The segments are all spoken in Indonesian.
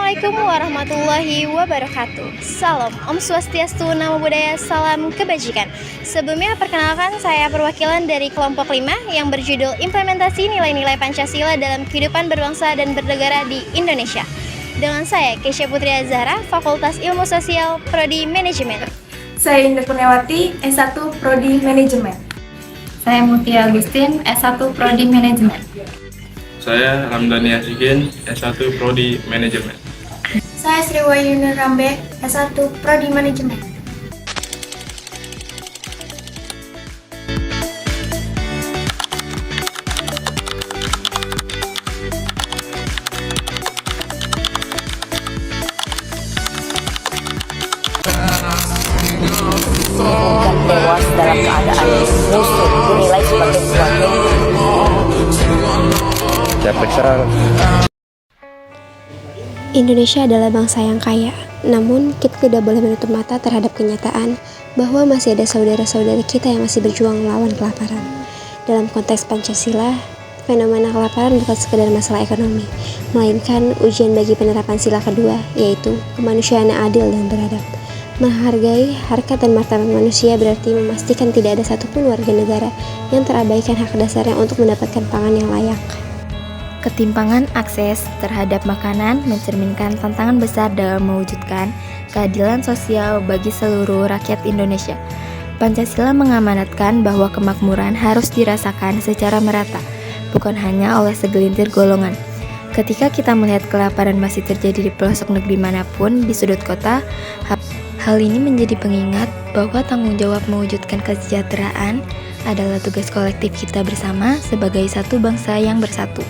Assalamualaikum warahmatullahi wabarakatuh. Salam Om Swastiastu, Namo Buddhaya, salam kebajikan. Sebelumnya perkenalkan, saya perwakilan dari kelompok 5 yang berjudul Implementasi Nilai-Nilai Pancasila dalam Kehidupan Berbangsa dan Bernegara di Indonesia. Dengan saya, Kesha Putri Azhara, Fakultas Ilmu Sosial, Prodi Manajemen. Saya Indah Kurniawati, S1 Prodi Manajemen. Saya Mutia Agustin, S1 Prodi Manajemen. Saya Ramdhani Asikin, S1 Prodi Manajemen. Saya Sriwayuni Rambe, S1 Prodi Manajemen. Ditemukan tewas dalam keadaan musuh dinilai sebagai sesuatu. Indonesia adalah bangsa yang kaya, namun kita tidak boleh menutup mata terhadap kenyataan bahwa masih ada saudara-saudara kita yang masih berjuang melawan kelaparan. Dalam konteks Pancasila, fenomena kelaparan bukan sekedar masalah ekonomi, melainkan ujian bagi penerapan sila kedua, yaitu kemanusiaan yang adil dan beradab. Menghargai harkat dan martabat manusia berarti memastikan tidak ada satupun warga negara yang terabaikan hak dasarnya untuk mendapatkan pangan yang layak. Ketimpangan akses terhadap makanan mencerminkan tantangan besar dalam mewujudkan keadilan sosial bagi seluruh rakyat Indonesia. Pancasila mengamanatkan bahwa kemakmuran harus dirasakan secara merata, bukan hanya oleh segelintir golongan. Ketika kita melihat kelaparan masih terjadi di pelosok negeri manapun di sudut kota, hal ini menjadi pengingat bahwa tanggung jawab mewujudkan kesejahteraan adalah tugas kolektif kita bersama sebagai satu bangsa yang bersatu.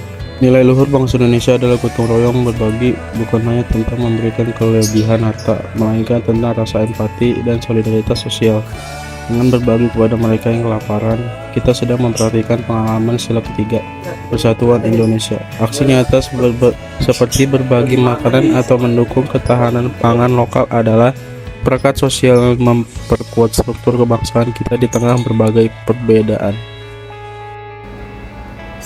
Nilai luhur bangsa Indonesia adalah gotong royong berbagi, bukan hanya tentang memberikan kelebihan harta, melainkan tentang rasa empati dan solidaritas sosial. Dengan berbagi kepada mereka yang kelaparan, kita sedang memperhatikan pengalaman sila ketiga, Persatuan Indonesia. Aksi nyata seperti berbagi makanan atau mendukung ketahanan pangan lokal adalah perekat sosial yang memperkuat struktur kebangsaan kita di tengah berbagai perbedaan.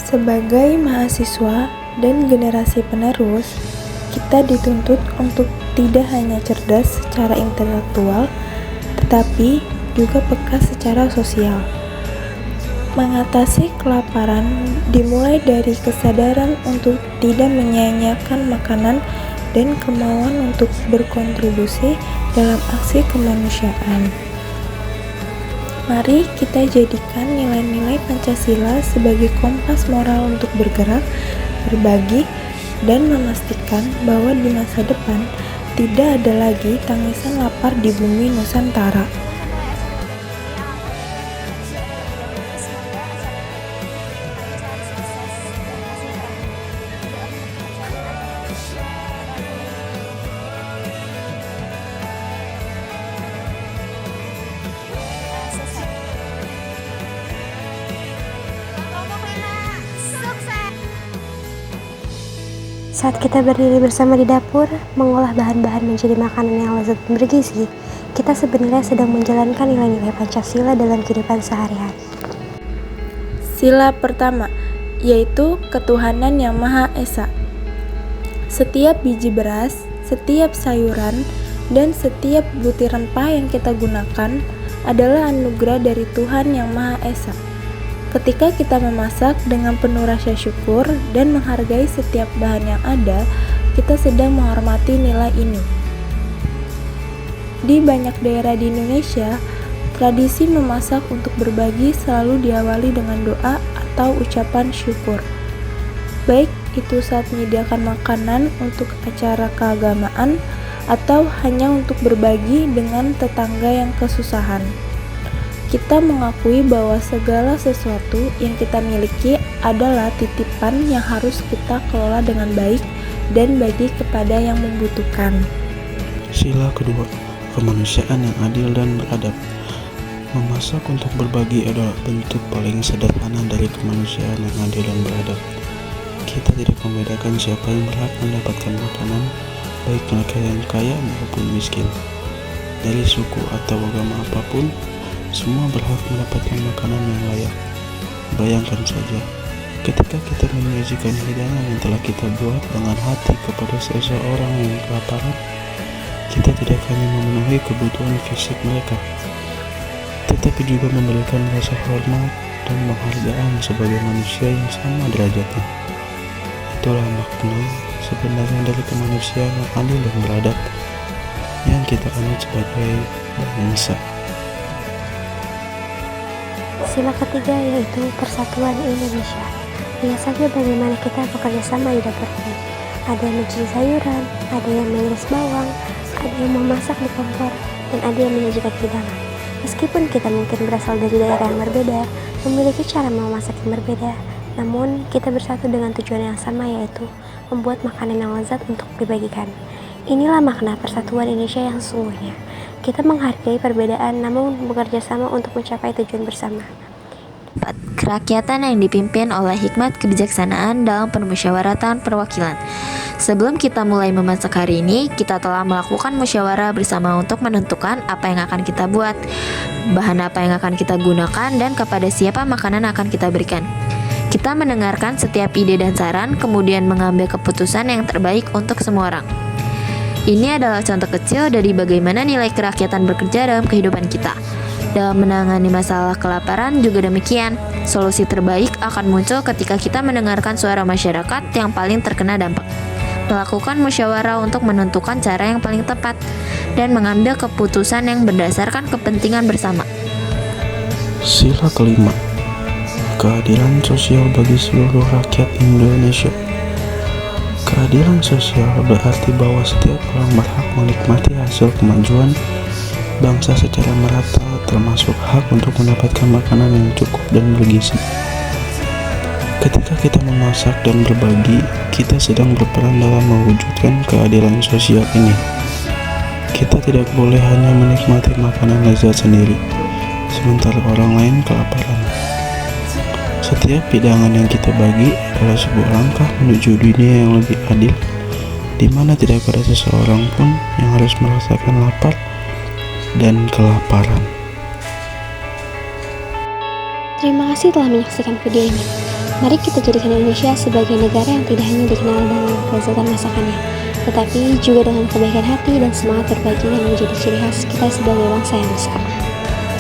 Sebagai mahasiswa dan generasi penerus, kita dituntut untuk tidak hanya cerdas secara intelektual, tetapi juga peka secara sosial. Mengatasi kelaparan dimulai dari kesadaran untuk tidak menyia-nyiakan makanan dan kemauan untuk berkontribusi dalam aksi kemanusiaan. Mari kita jadikan nilai-nilai Pancasila sebagai kompas moral untuk bergerak, berbagi, dan memastikan bahwa di masa depan tidak ada lagi tangisan lapar di bumi Nusantara. Saat kita berdiri bersama di dapur, mengolah bahan-bahan menjadi makanan yang lezat dan bergizi, kita sebenarnya sedang menjalankan nilai-nilai Pancasila dalam kehidupan sehari-hari. Sila pertama, yaitu ketuhanan yang Maha Esa. Setiap biji beras, setiap sayuran, dan setiap butir rempah yang kita gunakan adalah anugerah dari Tuhan yang Maha Esa. Ketika kita memasak dengan penuh rasa syukur dan menghargai setiap bahan yang ada, kita sedang menghormati nilai ini. Di banyak daerah di Indonesia, tradisi memasak untuk berbagi selalu diawali dengan doa atau ucapan syukur. Baik itu saat menyediakan makanan untuk acara keagamaan atau hanya untuk berbagi dengan tetangga yang kesusahan. Kita mengakui bahwa segala sesuatu yang kita miliki adalah titipan yang harus kita kelola dengan baik dan bagi kepada yang membutuhkan. Sila kedua, kemanusiaan yang adil dan beradab. Memasak untuk berbagi adalah bentuk paling sederhana dari kemanusiaan yang adil dan beradab. Kita tidak membedakan siapa yang berhak mendapatkan makanan, baik mereka yang kaya maupun miskin. Dari suku atau agama apapun, semua berhak mendapatkan makanan yang layak. Bayangkan saja, Ketika kita menyajikan hidangan yang telah kita buat dengan hati kepada seseorang yang kelaparan, kita tidak hanya memenuhi kebutuhan fisik mereka, tetapi juga memberikan rasa hormat dan penghargaan sebagai manusia yang sama derajatnya. Itulah makna sebenarnya dari kemanusiaan yang adil dan beradab yang kita anut sebagai bangsa. Sila ketiga yaitu persatuan Indonesia. Lihat saja bagaimana kita bekerja sama di dapur ini. Ada yang mencuci sayuran, ada yang mengiris bawang, ada yang memasak di kompor, dan ada yang menyajikan hidangan. Meskipun kita mungkin berasal dari daerah yang berbeda, memiliki cara memasak yang berbeda, namun kita bersatu dengan tujuan yang sama, yaitu membuat makanan yang lezat untuk dibagikan. Inilah makna persatuan Indonesia yang sesungguhnya. Kita menghargai perbedaan namun bekerja sama untuk mencapai tujuan bersama. Kerakyatan yang dipimpin oleh hikmat kebijaksanaan dalam permusyawaratan perwakilan. Sebelum kita mulai memasak hari ini, kita telah melakukan musyawarah bersama untuk menentukan apa yang akan kita buat, bahan apa yang akan kita gunakan, dan kepada siapa makanan akan kita berikan. Kita mendengarkan setiap ide dan saran, kemudian mengambil keputusan yang terbaik untuk semua orang. Ini adalah contoh kecil dari bagaimana nilai kerakyatan bekerja dalam kehidupan kita. Dalam menangani masalah kelaparan juga demikian. Solusi terbaik akan muncul ketika kita mendengarkan suara masyarakat yang paling terkena dampak, melakukan musyawarah untuk menentukan cara yang paling tepat, dan mengambil keputusan yang berdasarkan kepentingan bersama. Sila kelima, keadilan sosial bagi seluruh rakyat Indonesia. Keadilan sosial berarti bahwa setiap orang berhak menikmati hasil kemajuan bangsa secara merata, termasuk hak untuk mendapatkan makanan yang cukup dan bergizi. Ketika kita memasak dan berbagi, kita sedang berperan dalam mewujudkan keadilan sosial ini. Kita tidak boleh hanya menikmati makanan lezat sendiri, sementara orang lain kelaparan. Setiap hidangan yang kita bagi adalah sebuah langkah menuju dunia yang lebih adil, di mana tidak ada seseorang pun yang harus merasakan lapar dan kelaparan. Terima kasih telah menyaksikan video ini. Mari kita jadikan Indonesia sebagai negara yang tidak hanya dikenal dengan kelezatan masakannya, tetapi juga dengan kebaikan hati dan semangat berbagi yang menjadi ciri khas kita sebagai bangsa yang besar.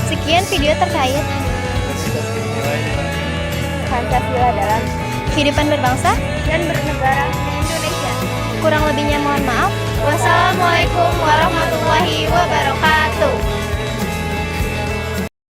Sekian video terkait Pancasila dalam kehidupan berbangsa dan bernegara Indonesia. Kurang lebihnya mohon maaf. Wassalamualaikum warahmatullahi wabarakatuh.